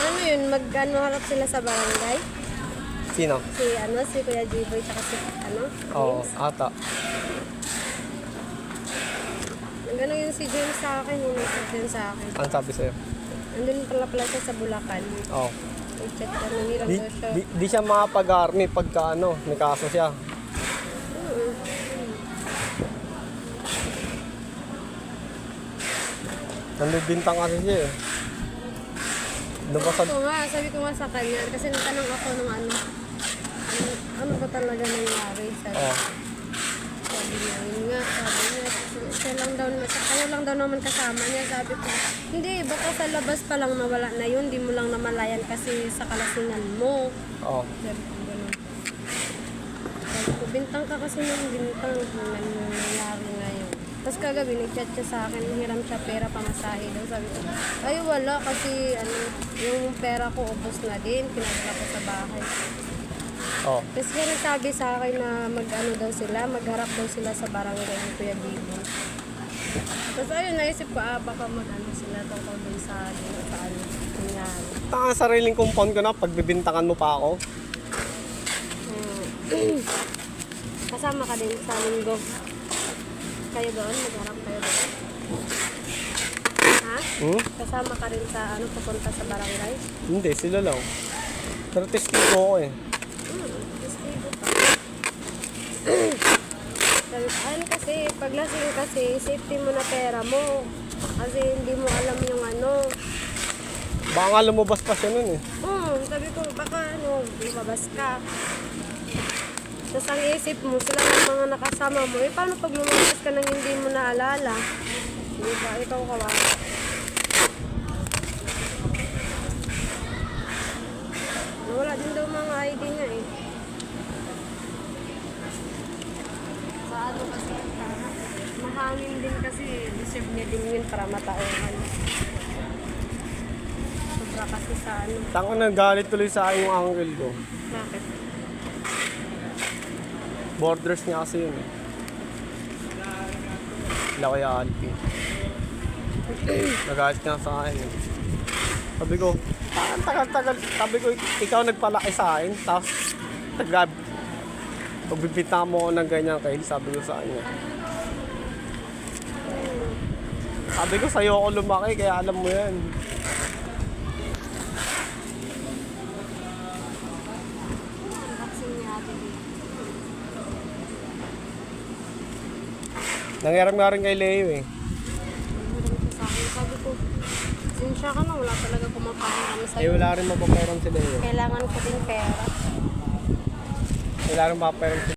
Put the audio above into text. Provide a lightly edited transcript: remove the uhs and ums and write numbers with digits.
Ano yun, mag-ano harap sila sa barangay? Sino? Si Kuya J-Boy, tsaka si, Oo, James. ata. Gano'n yun si James sa akin, yung nag-chat yun sa akin. Ang sabi sa'yo? Andun pala siya sa Bulacan. Oo. Nag-chat ka, nangiram Di, daw siya. di siya makapag-army pagka may kaso siya. Nandibintang kasi siya eh. Nabasag. Sabi ko nga sa kanya, kasi natanong ako nung ano ba talaga nangyari? Sabi niya, yun nga, siya lang daw, kayo lang daw naman kasama niya. Sabi ko, hindi, baka sa labas pa lang nawala na yun, di mo lang namalayan kasi sa kalasingan mo. Oo. Sabi ko, ganun. Sabi ko, bintang ka kasi nung bintang, nangyari na yun. Tapos kagabi, nag-chat siya sa akin, hiram siya pera, pamasahe daw. Sabi ko, ay wala kasi yung pera ko ubos na din, pinadala ko sa bahay. Oo. Tapos kaya nagsabi sa akin na magharap daw sila sa barangay ni Kuya Bibo. Tapos ayun, naisip ko, baka sila tungkol dun sa nangyari. Ang sariling compound ko na, pagbibintangan mo pa ako. Kasama ka din sa linggo. Kayo doon? Magharap kayo doon? Ha? Kasama ka rin sa pupunta sa barangay? Hindi, sila lang. Pero testigo ako eh. Testigo pa. Kasi, pag lasing kasi, safety mo na pera mo. Kasi hindi mo alam yung Baka nga lumabas pa siya nun eh. Sabi ko, baka lumabas ka. Tapos ang isip mo, sila ng mga nakasama mo, paano pag lumabas ka nang hindi mo naalala? Di ba? Ikaw kawawa. Wala din daw mga ID niya eh. Sa kasi, mahangin din kasi, deserve niya din yun para matauhan. Sobra kasi sa Tango na galit tuloy sa akin yung uncle ko. Bakit? Borders niya kasi yun eh. Sila kaya Alpi. Nagalit niya sa akin eh. Sabi ko, tagal. Sabi ko, ikaw nagpalaki sa akin. Tapos, pagbibita mo ako ng ganyan kayo, sabi ko sa kanya. Sabi ko, sa'yo ako lumaki, kaya alam mo yan. Nangyarap nga rin kay Leo eh. Sabi ko, sinsya ka na, wala talaga kumapahiram sa'yo. Wala rin mapaperam si Leo. Kailangan ko din pera. Wala rin mapaperam si